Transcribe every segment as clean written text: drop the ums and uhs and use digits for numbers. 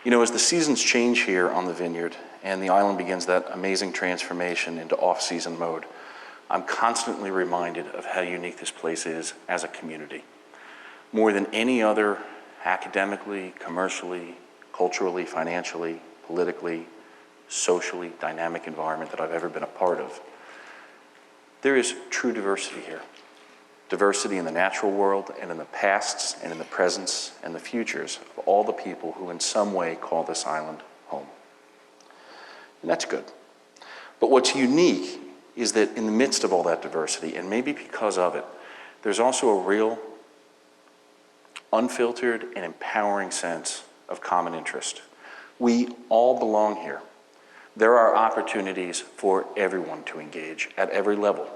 You know, as the seasons change here on the vineyard and the island begins that amazing transformation into off-season mode, I'm constantly reminded of how unique this place is as a community. More than any other academically, commercially, culturally, financially, politically, socially dynamic environment that I've ever been a part of, there is true diversity here. Diversity in the natural world and in the pasts and in the presents and the futures of all the people who in some way call this island home. And that's good. But what's unique is that in the midst of all that diversity, and maybe because of it, there's also a real unfiltered and empowering sense of common interest. We all belong here. There are opportunities for everyone to engage at every level.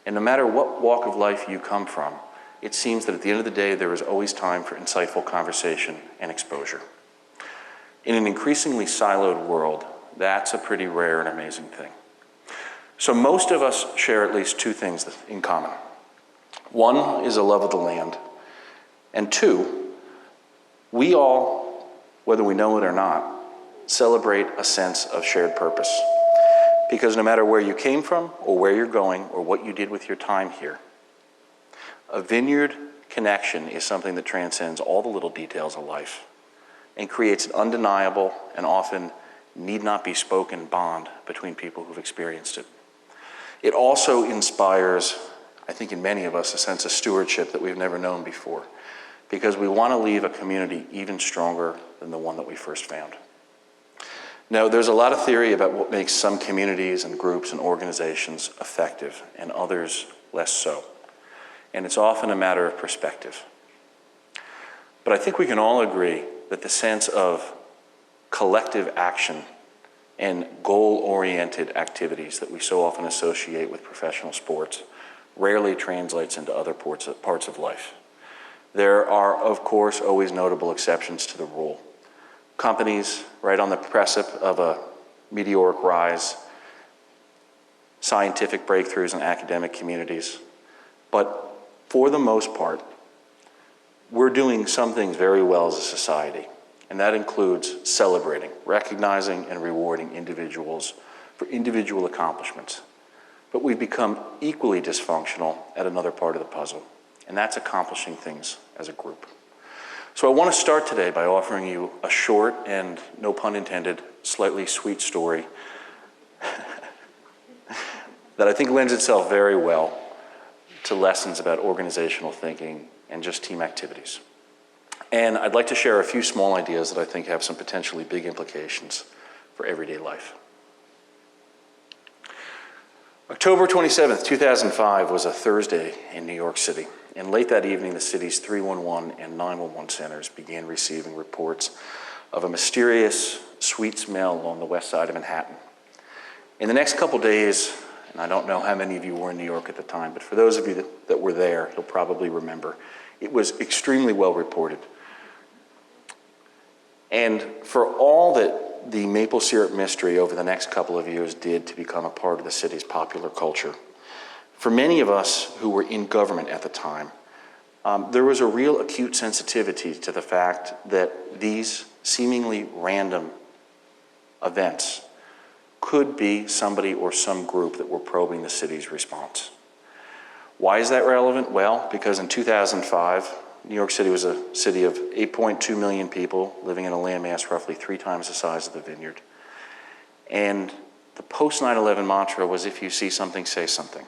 And no matter what walk of life you come from, it seems that at the end of the day, there is always time for insightful conversation and exposure. In an increasingly siloed world, that's a pretty rare and amazing thing. So most of us share at least two things in common. One is a love of the land, and two, we all, whether we know it or not, celebrate a sense of shared purpose. Because no matter where you came from, or where you're going, or what you did with your time here, a vineyard connection is something that transcends all the little details of life and creates an undeniable and often need not be spoken bond between people who've experienced it. It also inspires, I think in many of us, a sense of stewardship that we've never known before, because we want to leave a community even stronger than the one that we first found. Now, there's a lot of theory about what makes some communities and groups and organizations effective and others less so. And it's often a matter of perspective. But I think we can all agree that the sense of collective action and goal-oriented activities that we so often associate with professional sports rarely translates into other parts of life. There are, of course, always notable exceptions to the rule. Companies right on the precipice of a meteoric rise, scientific breakthroughs in academic communities. But for the most part, we're doing some things very well as a society, and that includes celebrating, recognizing, and rewarding individuals for individual accomplishments. But we've become equally dysfunctional at another part of the puzzle, and that's accomplishing things as a group. So I want to start today by offering you a short and, no pun intended, slightly sweet story that I think lends itself very well to lessons about organizational thinking and just team activities. And I'd like to share a few small ideas that I think have some potentially big implications for everyday life. October 27th, 2005 was a Thursday in New York City. And late that evening, the city's 311 and 911 centers began receiving reports of a mysterious, sweet smell along the west side of Manhattan. In the next couple days, and I don't know how many of you were in New York at the time, but for those of you that were there, you'll probably remember, it was extremely well reported. And for all that the maple syrup mystery over the next couple of years did to become a part of the city's popular culture, for many of us who were in government at the time, there was a real acute sensitivity to the fact that these seemingly random events could be somebody or some group that were probing the city's response. Why is that relevant? Well, because in 2005, New York City was a city of 8.2 million people living in a landmass roughly 3 times the size of the vineyard. And the post-9/11 mantra was, if you see something, say something,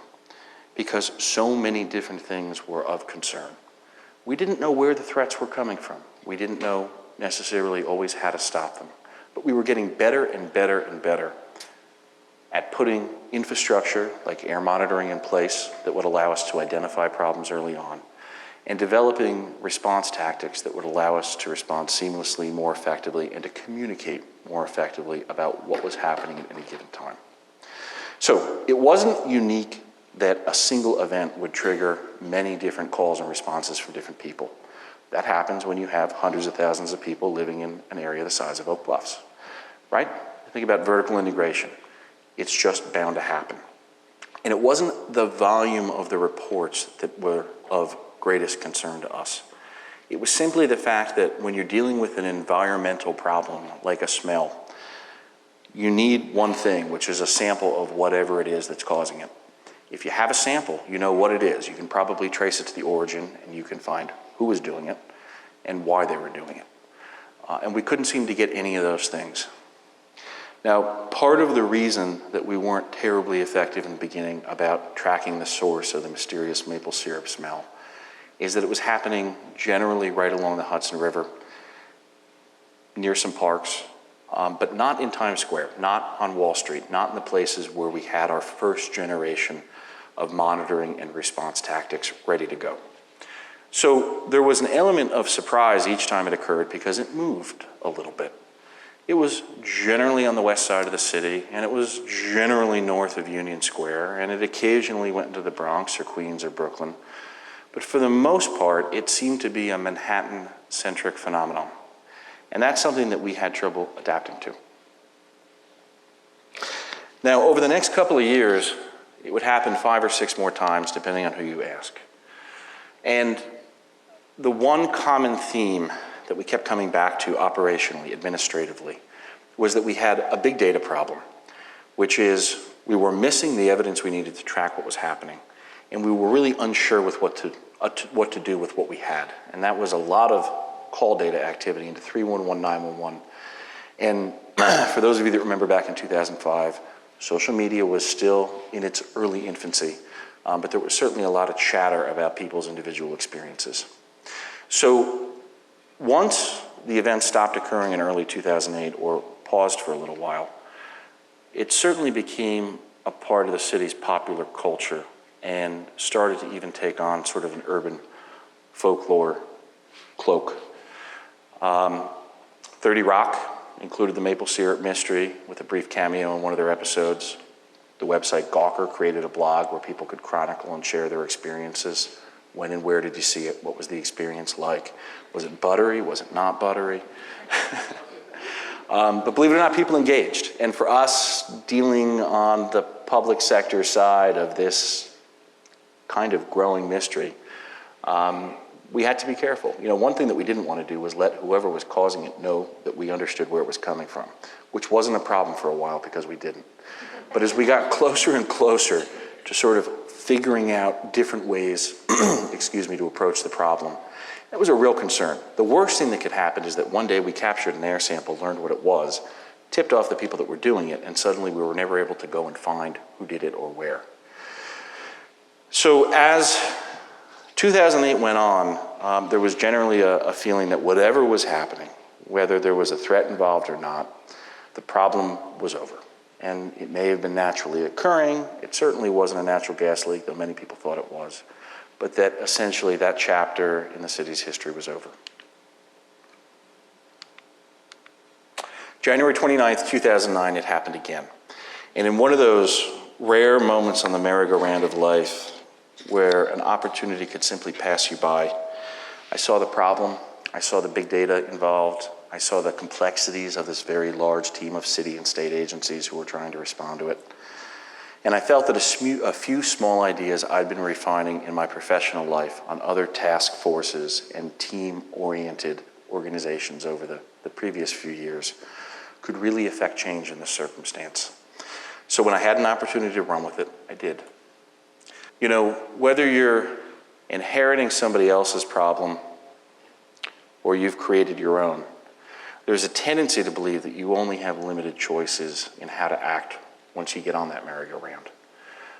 because so many different things were of concern. We didn't know where the threats were coming from. We didn't know necessarily always how to stop them. But we were getting better and better and better at putting infrastructure like air monitoring in place that would allow us to identify problems early on, and developing response tactics that would allow us to respond seamlessly, more effectively, and to communicate more effectively about what was happening at any given time. So it wasn't unique that a single event would trigger many different calls and responses from different people. That happens when you have hundreds of thousands of people living in an area the size of Oak Bluffs, right? Think about vertical integration. It's just bound to happen. And it wasn't the volume of the reports that were of greatest concern to us. It was simply the fact that when you're dealing with an environmental problem like a smell, you need one thing, which is a sample of whatever it is that's causing it. If you have a sample, you know what it is. You can probably trace it to the origin, and you can find who was doing it and why they were doing it. And we couldn't seem to get any of those things. Now, part of the reason that we weren't terribly effective in the beginning about tracking the source of the mysterious maple syrup smell is that it was happening generally right along the Hudson River, near some parks, but not in Times Square, not on Wall Street, not in the places where we had our first generation of monitoring and response tactics ready to go. So there was an element of surprise each time it occurred because it moved a little bit. It was generally on the west side of the city, and it was generally north of Union Square, and it occasionally went into the Bronx or Queens or Brooklyn. But for the most part, it seemed to be a Manhattan-centric phenomenon. And that's something that we had trouble adapting to. Now, over the next couple of years, it would happen 5 or 6 more times, depending on who you ask. And the one common theme that we kept coming back to operationally, administratively, was that we had a big data problem, which is we were missing the evidence we needed to track what was happening. And we were really unsure with what to do with what we had. And that was a lot of call data activity into 311, 911. And for those of you that remember back in 2005, social media was still in its early infancy, but there was certainly a lot of chatter about people's individual experiences. So once the event stopped occurring in early 2008 or paused for a little while, it certainly became a part of the city's popular culture and started to even take on sort of an urban folklore cloak. 30 Rock included the maple syrup mystery with a brief cameo in one of their episodes. The website Gawker created a blog where people could chronicle and share their experiences. When and where did you see it? What was the experience like? Was it buttery? Was it not buttery? But believe it or not, people engaged. And for us, dealing on the public sector side of this kind of growing mystery, we had to be careful. You know, one thing that we didn't want to do was let whoever was causing it know that we understood where it was coming from, which wasn't a problem for a while because we didn't. But as we got closer and closer to sort of figuring out different ways, to approach the problem, that was a real concern. The worst thing that could happen is that one day we captured an air sample, learned what it was, tipped off the people that were doing it, and suddenly we were never able to go and find who did it or where. So as 2008 went on, there was generally a feeling that whatever was happening, whether there was a threat involved or not, the problem was over. And it may have been naturally occurring. It certainly wasn't a natural gas leak, though many people thought it was. But that essentially that chapter in the city's history was over. January 29th, 2009, it happened again. And in one of those rare moments on the merry-go-round of life where an opportunity could simply pass you by, I saw the problem, I saw the big data involved, I saw the complexities of this very large team of city and state agencies who were trying to respond to it. And I felt that a few small ideas I'd been refining in my professional life on other task forces and team-oriented organizations over the previous few years could really affect change in this circumstance. So when I had an opportunity to run with it, I did. You know, whether you're inheriting somebody else's problem or you've created your own, there's a tendency to believe that you only have limited choices in how to act once you get on that merry-go-round.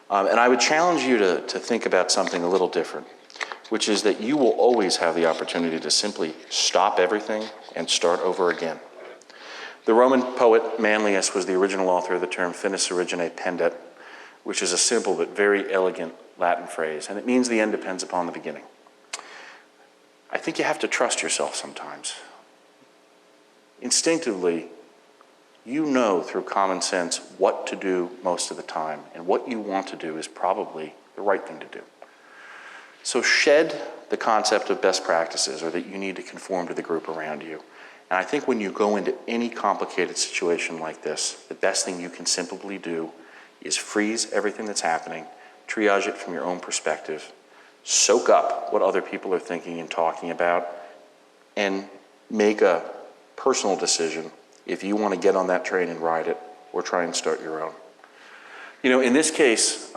And I would challenge you to think about something a little different, which is that you will always have the opportunity to simply stop everything and start over again. The Roman poet Manlius was the original author of the term finis origine pendet, which is a simple but very elegant Latin phrase, and it means the end depends upon the beginning. I think you have to trust yourself sometimes. Instinctively, you know through common sense what to do most of the time, and what you want to do is probably the right thing to do. So shed the concept of best practices or that you need to conform to the group around you. And I think when you go into any complicated situation like this, the best thing you can simply do is freeze everything that's happening, triage it from your own perspective, soak up what other people are thinking and talking about, and make a personal decision if you want to get on that train and ride it or try and start your own. You know, in this case,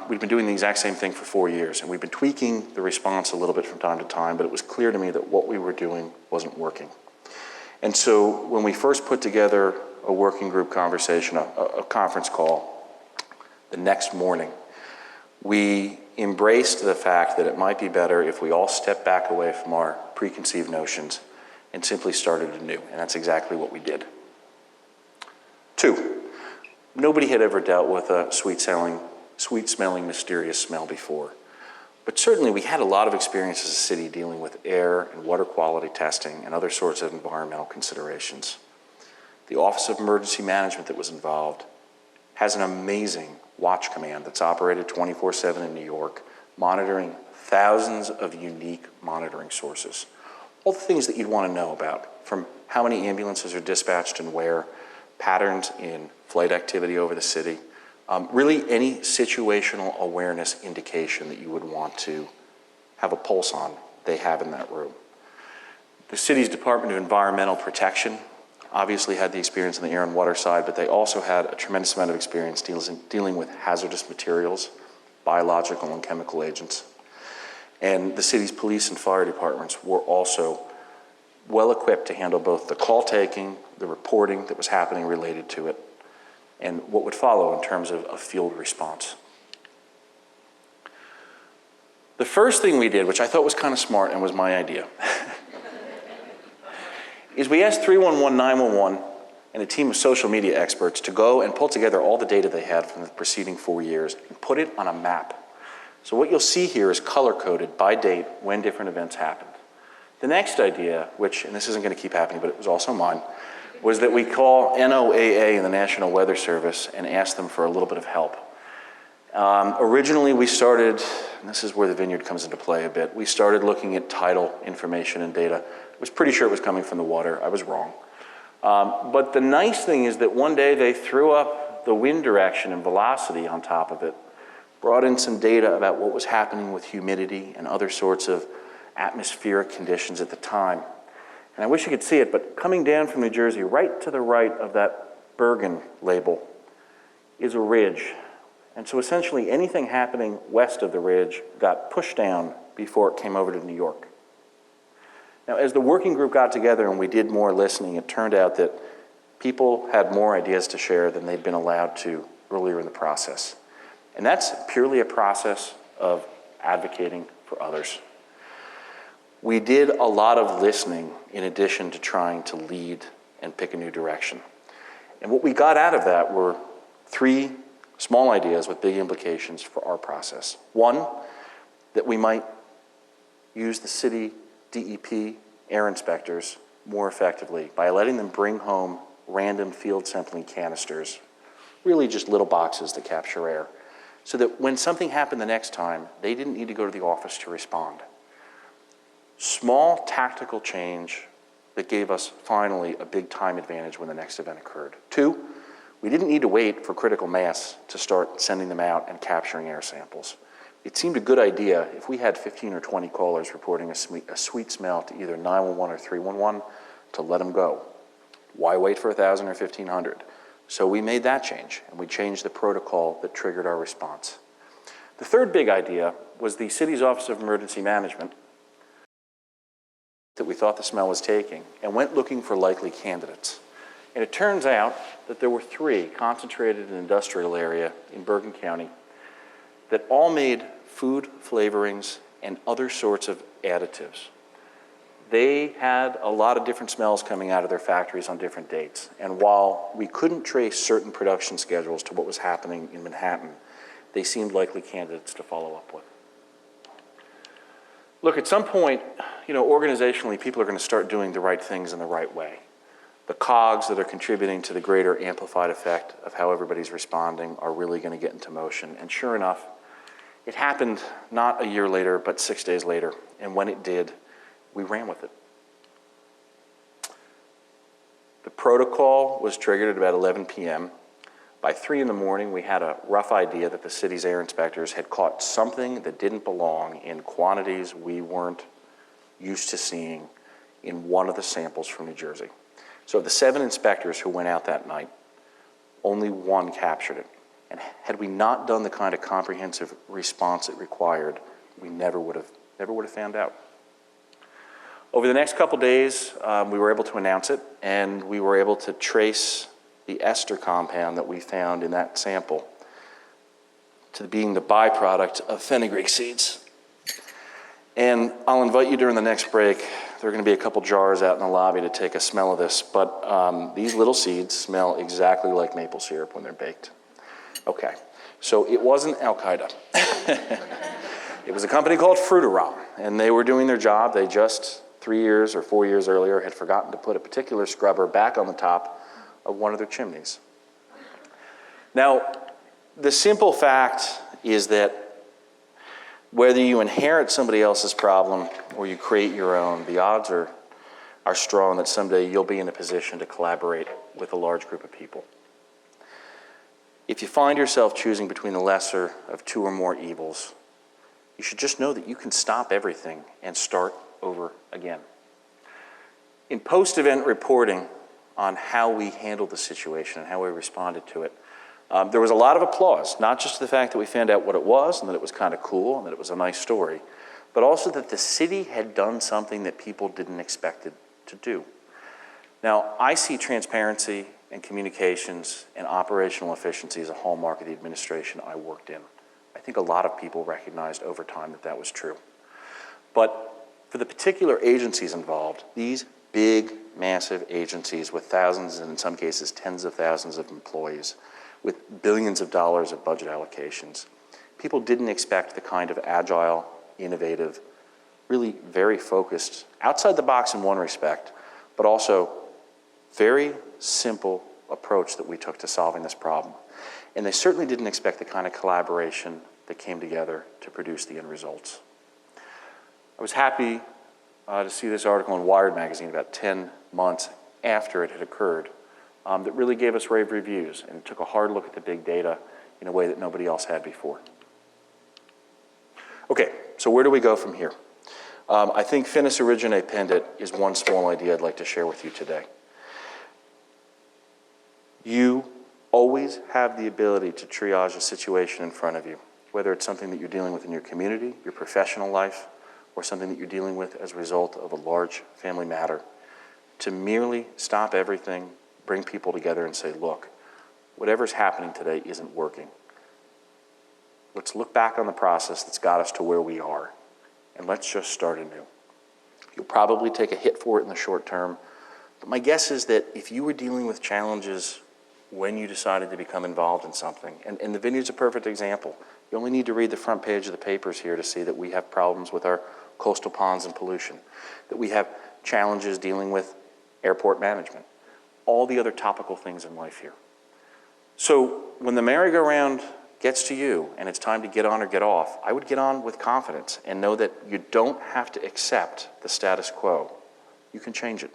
we've been doing the exact same thing for 4 years, and we've been tweaking the response a little bit from time to time, but it was clear to me that what we were doing wasn't working. And so when we first put together a working group conversation, a conference call, the next morning, we embraced the fact that it might be better if we all stepped back away from our preconceived notions and simply started anew, and that's exactly what we did. 2, nobody had ever dealt with a sweet-smelling, mysterious smell before. But certainly we had a lot of experience as a city dealing with air and water quality testing and other sorts of environmental considerations. The Office of Emergency Management that was involved has an amazing watch command that's operated 24/7 in New York, monitoring thousands of unique monitoring sources. All the things that you'd want to know about, from how many ambulances are dispatched and where, patterns in flight activity over the city, really any situational awareness indication that you would want to have a pulse on, they have in that room. The city's Department of Environmental Protection obviously had the experience on the air and water side, but they also had a tremendous amount of experience dealing with hazardous materials, biological and chemical agents. And the city's police and fire departments were also well equipped to handle both the call taking, the reporting that was happening related to it, and what would follow in terms of a field response. The first thing we did, which I thought was kind of smart and was my idea, is we asked 311, 911, and a team of social media experts to go and pull together all the data they had from the preceding 4 years and put it on a map. So what you'll see here is color-coded by date when different events happened. The next idea, which, and this isn't going to keep happening, but it was also mine, was that we call NOAA and the National Weather Service and ask them for a little bit of help. Originally we started, and this is where the vineyard comes into play a bit, we started looking at tidal information and data. I was pretty sure it was coming from the water. I was wrong. But the nice thing is that one day they threw up the wind direction and velocity on top of it, brought in some data about what was happening with humidity and other sorts of atmospheric conditions at the time. And I wish you could see it, but coming down from New Jersey, right to the right of that Bergen label is a ridge. And so essentially anything happening west of the ridge got pushed down before it came over to New York. Now, as the working group got together and we did more listening, it turned out that people had more ideas to share than they'd been allowed to earlier in the process. And that's purely a process of advocating for others. We did a lot of listening in addition to trying to lead and pick a new direction. And what we got out of that were 3 small ideas with big implications for our process. One, that we might use the city DEP air inspectors more effectively by letting them bring home random field sampling canisters, really just little boxes that capture air, so that when something happened the next time, they didn't need to go to the office to respond. Small tactical change that gave us finally a big time advantage when the next event occurred. 2, we didn't need to wait for critical mass to start sending them out and capturing air samples. It seemed a good idea if we had 15 or 20 callers reporting a sweet smell to either 911 or 311 to let them go. Why wait for 1,000 or 1,500? So we made that change, and we changed the protocol that triggered our response. The third big idea was the city's Office of Emergency Management that we thought the smell was taking and went looking for likely candidates. And it turns out that there were 3 concentrated in an industrial area in Bergen County that all made food flavorings and other sorts of additives. They had a lot of different smells coming out of their factories on different dates. And while we couldn't trace certain production schedules to what was happening in Manhattan, they seemed likely candidates to follow up with. Look, at some point, organizationally, people are going to start doing the right things in the right way. The cogs that are contributing to the greater amplified effect of how everybody's responding are really going to get into motion. And sure enough, it happened not a year later, but 6 days later. And when it did, we ran with it. The protocol was triggered at about 11 p.m. By 3 in the morning, we had a rough idea that the city's air inspectors had caught something that didn't belong in quantities we weren't used to seeing in one of the samples from New Jersey. So of the 7 inspectors who went out that night, only 1 captured it. And had we not done the kind of comprehensive response it required, we never would have found out. Over the next couple days, we were able to announce it, and we were able to trace the ester compound that we found in that sample to being the byproduct of fenugreek seeds. And I'll invite you during the next break. There are going to be a couple jars out in the lobby to take a smell of this, but these little seeds smell exactly like maple syrup when they're baked. Okay, so it wasn't Al-Qaeda. It was a company called Fruiterom, and they were doing their job. They just 3 years or 4 years earlier had forgotten to put a particular scrubber back on the top of one of their chimneys. Now, the simple fact is that whether you inherit somebody else's problem or you create your own, the odds are strong that someday you'll be in a position to collaborate with a large group of people. If you find yourself choosing between the lesser of 2 or more evils, you should just know that you can stop everything and start over again. In post-event reporting on how we handled the situation and how we responded to it, there was a lot of applause, not just the fact that we found out what it was and that it was kind of cool and that it was a nice story, but also that the city had done something that people didn't expect it to do. Now, I see transparency and communications and operational efficiency as a hallmark of the administration I worked in. I think a lot of people recognized over time that that was true. But for the particular agencies involved, these big, massive agencies with thousands and in some cases tens of thousands of employees, with billions of dollars of budget allocations, people didn't expect the kind of agile, innovative, really very focused, outside the box in one respect, but also very simple approach that we took to solving this problem. And they certainly didn't expect the kind of collaboration that came together to produce the end results. I was happy to see this article in Wired magazine about 10 months after it had occurred that really gave us rave reviews and took a hard look at the big data in a way that nobody else had before. Okay, so where do we go from here? I think Finis Origine Pendit is one small idea I'd like to share with you today. You always have the ability to triage a situation in front of you, whether it's something that you're dealing with in your community, your professional life, or something that you're dealing with as a result of a large family matter, to merely stop everything, bring people together and say, look, whatever's happening today isn't working. Let's look back on the process that's got us to where we are, and let's just start anew. You'll probably take a hit for it in the short term, but my guess is that if you were dealing with challenges when you decided to become involved in something, and the vineyard's a perfect example. You only need to read the front page of the papers here to see that we have problems with our coastal ponds and pollution, that we have challenges dealing with airport management, all the other topical things in life here. So when the merry-go-round gets to you and it's time to get on or get off, I would get on with confidence and know that you don't have to accept the status quo. You can change it.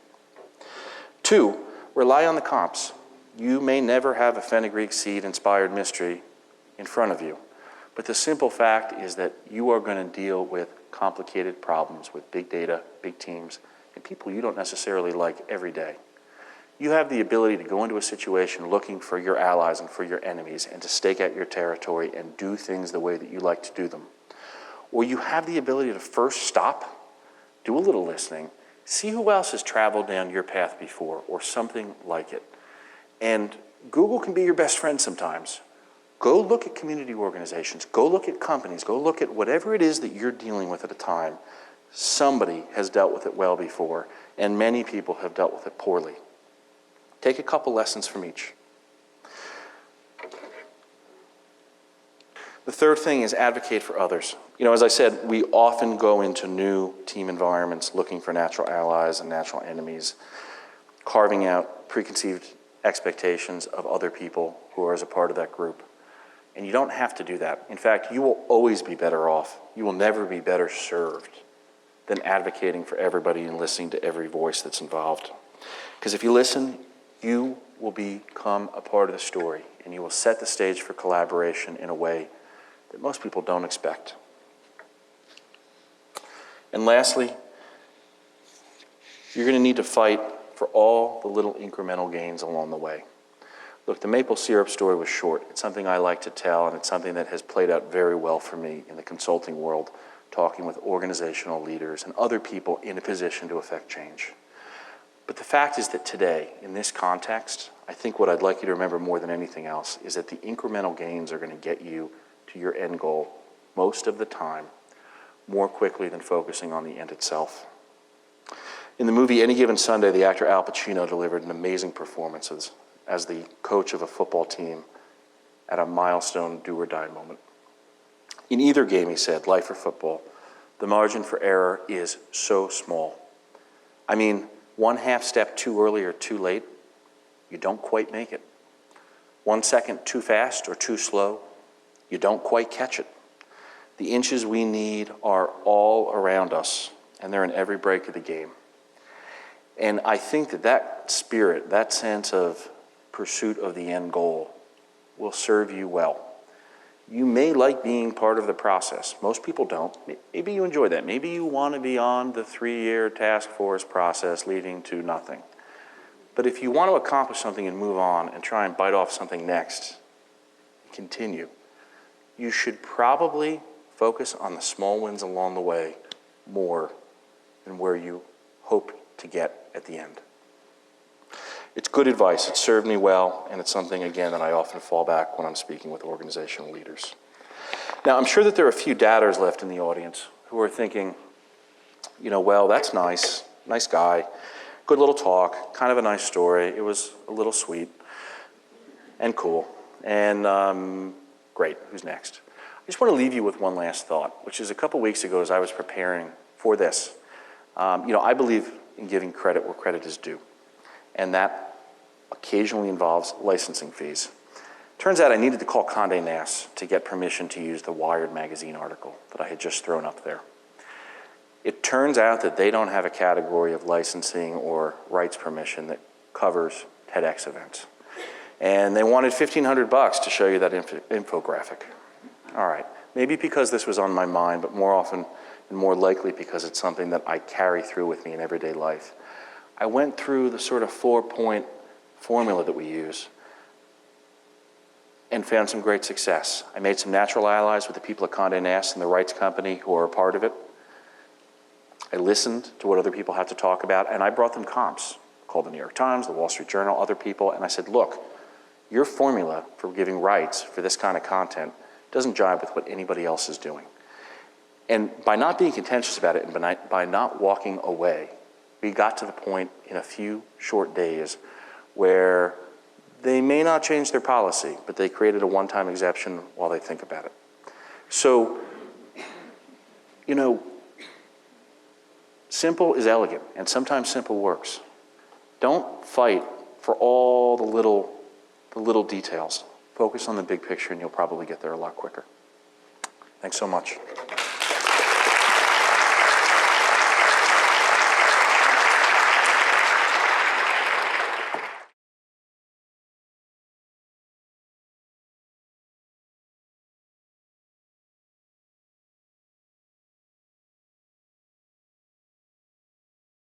2, rely on the comps. You may never have a fenugreek seed-inspired mystery in front of you, but the simple fact is that you are going to deal with complicated problems with big data, big teams, and people you don't necessarily like every day. You have the ability to go into a situation looking for your allies and for your enemies and to stake out your territory and do things the way that you like to do them. Or you have the ability to first stop, do a little listening, see who else has traveled down your path before or something like it. And Google can be your best friend sometimes. Go look at community organizations, go look at companies, go look at whatever it is that you're dealing with at a time. Somebody has dealt with it well before, and many people have dealt with it poorly. Take a couple lessons from each. The third thing is advocate for others. You know, as I said, we often go into new team environments looking for natural allies and natural enemies, carving out preconceived expectations of other people who are as a part of that group. And you don't have to do that. In fact, you will always be better off. You will never be better served than advocating for everybody and listening to every voice that's involved. Because if you listen, you will become a part of the story, and you will set the stage for collaboration in a way that most people don't expect. And lastly, you're going to need to fight for all the little incremental gains along the way. Look, the maple syrup story was short. It's something I like to tell, and it's something that has played out very well for me in the consulting world, talking with organizational leaders and other people in a position to affect change. But the fact is that today, in this context, I think what I'd like you to remember more than anything else is that the incremental gains are going to get you to your end goal most of the time more quickly than focusing on the end itself. In the movie Any Given Sunday, the actor Al Pacino delivered an amazing performance as the coach of a football team at a milestone do-or-die moment. In either game, he said, life or football, the margin for error is so small. I mean, one half step too early or too late, you don't quite make it. 1 second too fast or too slow, you don't quite catch it. The inches we need are all around us, and they're in every break of the game. And I think that spirit, that sense of pursuit of the end goal will serve you well. You may like being part of the process. Most people don't. Maybe you enjoy that. Maybe you want to be on the 3-year task force process leading to nothing. But if you want to accomplish something and move on and try and bite off something next, continue. You should probably focus on the small wins along the way more than where you hope to get at the end. It's good advice. It served me well, and it's something, again, that I often fall back when I'm speaking with organizational leaders. Now, I'm sure that there are a few dadders left in the audience who are thinking, well, that's nice guy, good little talk, kind of a nice story. It was a little sweet and cool, and great, who's next? I just want to leave you with one last thought, which is a couple weeks ago as I was preparing for this. I believe in giving credit where credit is due, and that occasionally involves licensing fees. Turns out I needed to call Condé Nast to get permission to use the Wired magazine article that I had just thrown up there. It turns out that they don't have a category of licensing or rights permission that covers TEDx events. And they wanted $1,500 to show you that infographic. All right, maybe because this was on my mind, but more often and more likely because it's something that I carry through with me in everyday life. I went through the sort of 4-point formula that we use and found some great success. I made some natural allies with the people at Condé Nast and the rights company who are a part of it. I listened to what other people had to talk about, and I brought them comps. Called the New York Times, the Wall Street Journal, other people, and I said, look, your formula for giving rights for this kind of content doesn't jive with what anybody else is doing. And by not being contentious about it and by not walking away, we got to the point in a few short days where they may not change their policy, but they created a one-time exception while they think about it. So, simple is elegant, and sometimes simple works. Don't fight for all the little details. Focus on the big picture, and you'll probably get there a lot quicker. Thanks so much.